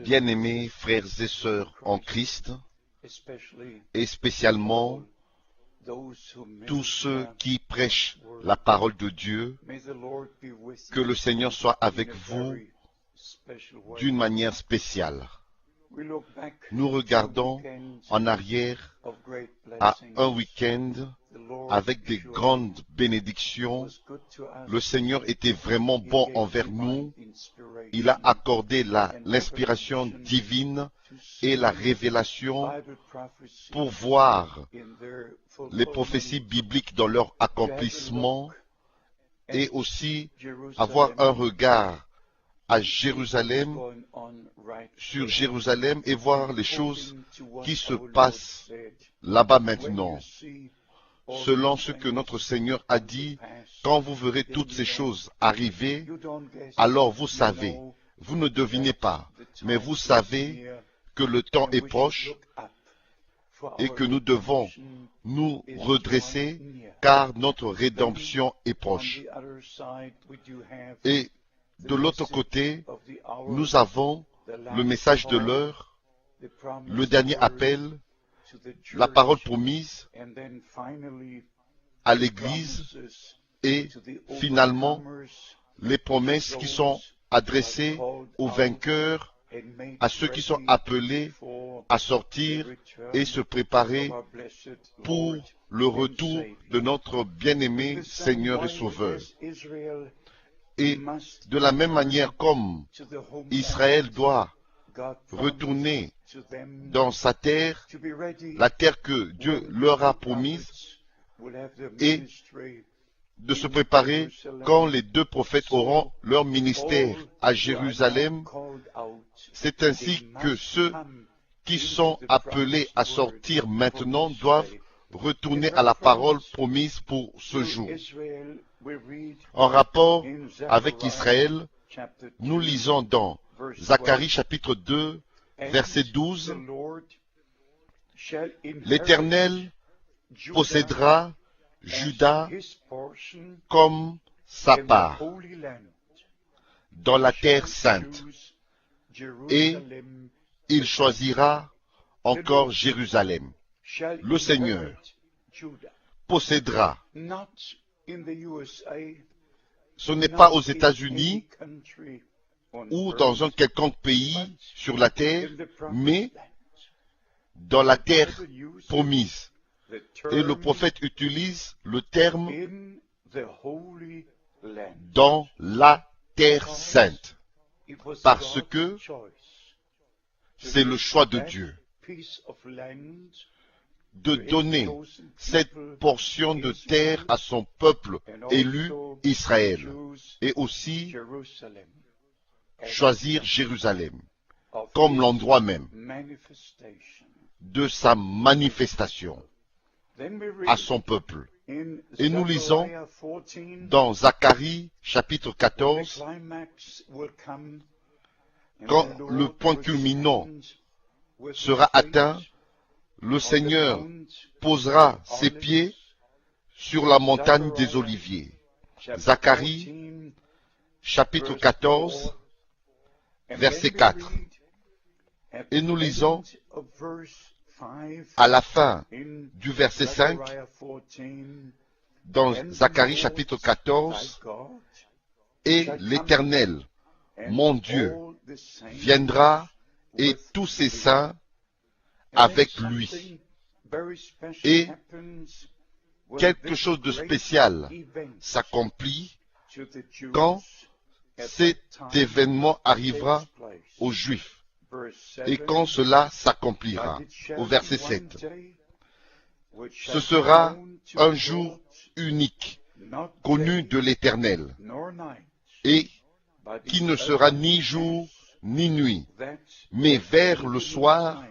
Bien-aimés frères et sœurs en Christ, et spécialement tous ceux qui prêchent la parole de Dieu, que le Seigneur soit avec vous d'une manière spéciale. Nous regardons en arrière à un week-end avec des grandes bénédictions. Le Seigneur était vraiment bon envers nous. Il a accordé l'inspiration divine et la révélation pour voir les prophéties bibliques dans leur accomplissement et aussi avoir un regard à Jérusalem, sur Jérusalem et voir les choses qui se passent là-bas maintenant. Selon ce que notre Seigneur a dit, quand vous verrez toutes ces choses arriver, alors vous savez, vous ne devinez pas, mais vous savez que le temps est proche et que nous devons nous redresser car notre rédemption est proche. Et de l'autre côté, nous avons le message de l'heure, le dernier appel, la parole promise à l'Église et finalement les promesses qui sont adressées aux vainqueurs, à ceux qui sont appelés à sortir et se préparer pour le retour de notre bien-aimé Seigneur et Sauveur. Et de la même manière comme Israël doit retourner dans sa terre, la terre que Dieu leur a promise, et de se préparer quand les deux prophètes auront leur ministère à Jérusalem. C'est ainsi que ceux qui sont appelés à sortir maintenant doivent retourner à la parole promise pour ce jour. En rapport avec Israël, nous lisons dans Zacharie chapitre 2, verset 12, « L'Éternel possédera Juda comme sa part dans la terre sainte, et il choisira encore Jérusalem. Le Seigneur possédera. Ce n'est pas aux États-Unis ou dans un quelconque pays sur la terre, mais dans la terre promise. Et le prophète utilise le terme dans la terre sainte, parce que c'est le choix de Dieu de donner cette portion de terre à son peuple élu Israël, et aussi choisir Jérusalem comme l'endroit même de sa manifestation à son peuple. Et nous lisons dans Zacharie chapitre 14, quand le point culminant sera atteint, le Seigneur posera ses pieds sur la montagne des Oliviers. Zacharie chapitre 14, verset 4. Et nous lisons à la fin du verset 5, dans Zacharie chapitre 14, « Et l'Éternel, mon Dieu, viendra et tous ses saints avec lui. » Et quelque chose de spécial s'accomplit quand cet événement arrivera aux Juifs. Et quand cela s'accomplira, au verset 7, ce sera un jour unique, connu de l'Éternel, et qui ne sera ni jour ni nuit, mais vers le soir,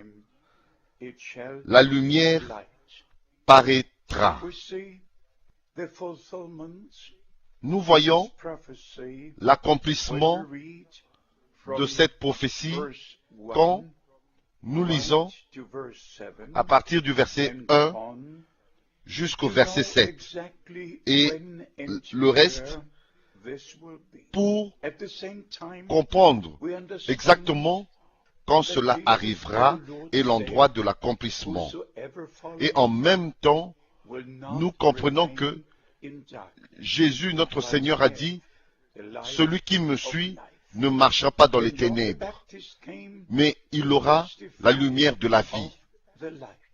la lumière paraîtra. nous voyons l'accomplissement de cette prophétie quand nous lisons à partir du verset 1 jusqu'au verset 7 et le reste pour comprendre exactement quand cela arrivera et l'endroit de l'accomplissement. Et en même temps, nous comprenons que Jésus, notre Seigneur, a dit « Celui qui me suit ne marchera pas dans les ténèbres, mais il aura la lumière de la vie. »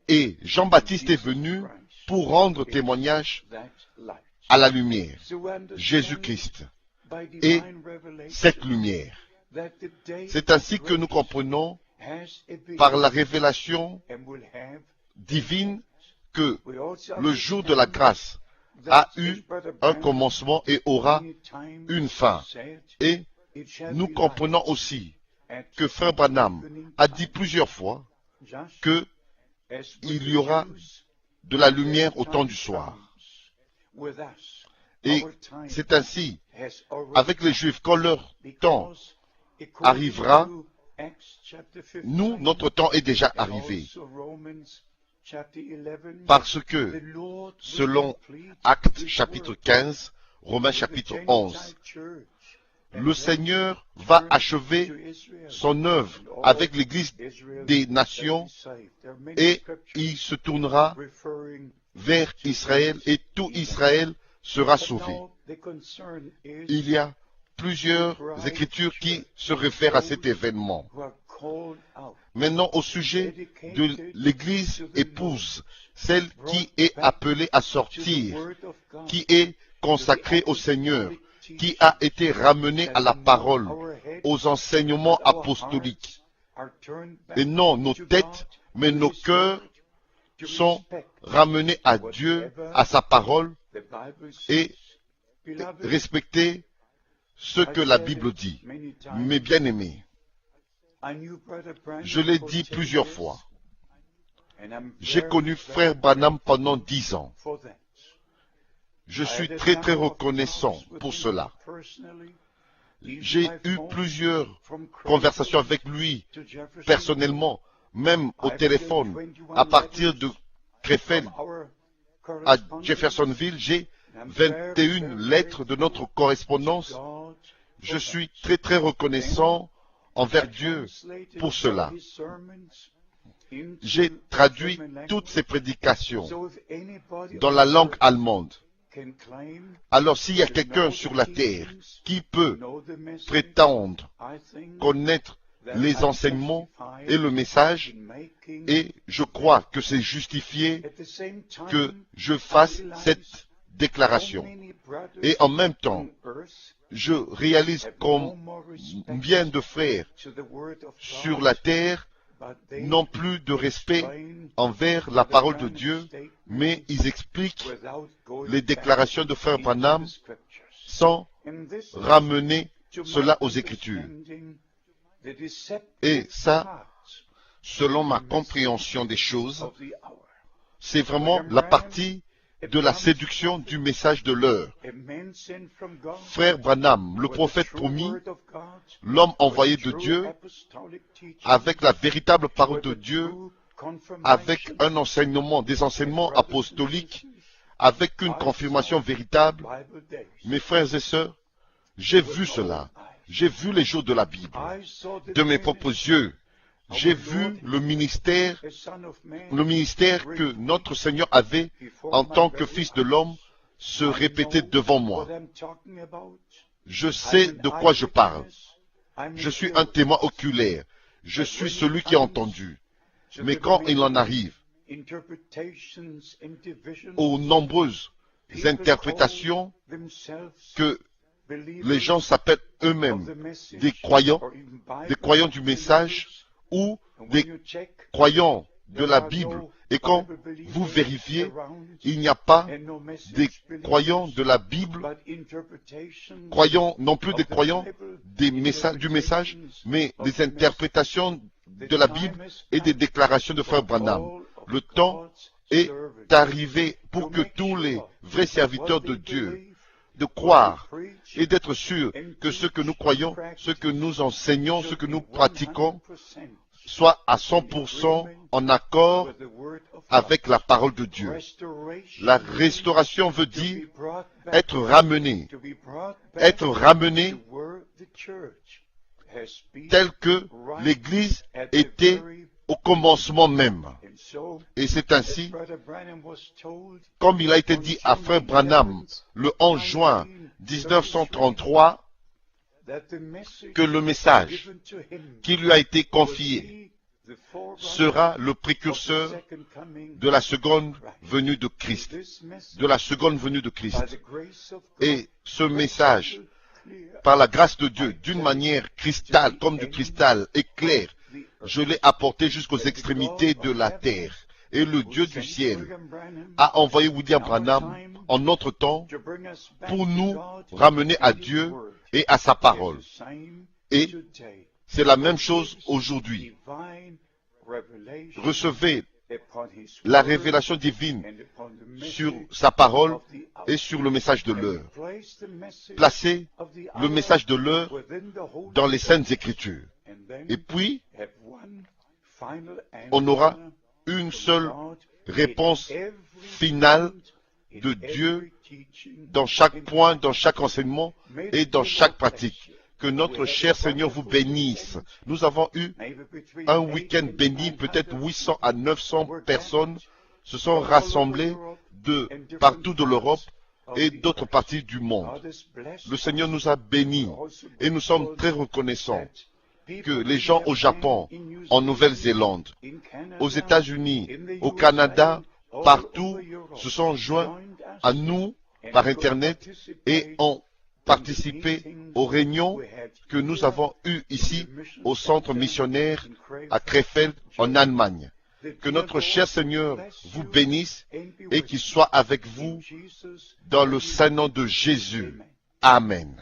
Et Jean-Baptiste est venu pour rendre témoignage à la lumière, Jésus-Christ, et cette lumière. C'est ainsi que nous comprenons par la révélation divine que le jour de la grâce a eu un commencement et aura une fin. Et nous comprenons aussi que Frère Branham a dit plusieurs fois qu'il y aura de la lumière au temps du soir. Et c'est ainsi avec les Juifs, quand leur temps arrivera, nous, notre temps est déjà arrivé. Parce que, selon Actes chapitre 15, Romains chapitre 11, le Seigneur va achever son œuvre avec l'Église des nations et il se tournera vers Israël et tout Israël sera sauvé. Il y a plusieurs écritures qui se réfèrent à cet événement. Maintenant, au sujet de l'Église épouse, celle qui est appelée à sortir, qui est consacrée au Seigneur, qui a été ramenée à la parole, aux enseignements apostoliques. Et non nos têtes, mais nos cœurs sont ramenés à Dieu, à sa parole, et respecter ce que la Bible dit. Mes bien-aimés, je l'ai dit plusieurs fois, j'ai connu Frère Branham pendant 10 ans. Je suis très très reconnaissant pour cela. J'ai eu plusieurs conversations avec lui, personnellement, même au téléphone. À partir de Krefeld à Jeffersonville, j'ai 21 lettres de notre correspondance. Je suis très très reconnaissant envers Dieu pour cela. J'ai traduit toutes ces prédications dans la langue allemande. Alors s'il y a quelqu'un sur la terre qui peut prétendre connaître les enseignements et le message, et je crois que c'est justifié que je fasse cette déclaration. Et en même temps, je réalise combien de frères sur la terre n'ont plus de respect envers la parole de Dieu, mais ils expliquent les déclarations de Frère Branham sans ramener cela aux Écritures. Et ça, selon ma compréhension des choses, c'est vraiment la partie de la séduction du message de l'heure. Frère Branham, le prophète promis, l'homme envoyé de Dieu, avec la véritable parole de Dieu, avec un enseignement, des enseignements apostoliques, avec une confirmation véritable. Mes frères et sœurs, j'ai vu cela. J'ai vu les jours de la Bible. De mes propres yeux, j'ai vu le ministère que notre Seigneur avait en tant que Fils de l'homme se répéter devant moi. Je sais de quoi je parle. Je suis un témoin oculaire. Je suis celui qui a entendu. Mais quand il en arrive aux nombreuses interprétations que les gens s'appellent eux-mêmes des croyants du message ou des croyants de la Bible. Et quand vous vérifiez, il n'y a pas des croyants de la Bible, croyants, non plus des croyants du message, mais des interprétations de la Bible et des déclarations de Frère Branham. Le temps est arrivé pour que tous les vrais serviteurs de Dieu de croire et d'être sûr que ce que nous croyons, ce que nous enseignons, ce que nous pratiquons, soit à 100% en accord avec la parole de Dieu. La restauration veut dire être ramené tel que l'Église était au commencement même. Et c'est ainsi, comme il a été dit à Frère Branham le 11 juin 1933, que le message qui lui a été confié sera le précurseur de la seconde venue de Christ. De la seconde venue de Christ. Et ce message, par la grâce de Dieu, d'une manière cristal, comme du cristal, éclair, je l'ai apporté jusqu'aux extrémités de la terre. Et le Dieu du ciel a envoyé William Branham en notre temps pour nous ramener à Dieu et à sa parole. Et c'est la même chose aujourd'hui. Recevez la révélation divine sur sa parole et sur le message de l'heure. Placez le message de l'heure dans les Saintes Écritures. Et puis, on aura une seule réponse finale de Dieu dans chaque point, dans chaque enseignement et dans chaque pratique. Que notre cher Seigneur vous bénisse. Nous avons eu un week-end béni, peut-être 800 à 900 personnes se sont rassemblées de partout de l'Europe et d'autres parties du monde. Le Seigneur nous a bénis et nous sommes très reconnaissants que les gens au Japon, en Nouvelle-Zélande, aux États-Unis, au Canada, partout, se sont joints à nous par Internet et ont participé aux réunions que nous avons eues ici au centre missionnaire à Krefeld en Allemagne. Que notre cher Seigneur vous bénisse et qu'il soit avec vous dans le saint nom de Jésus. Amen.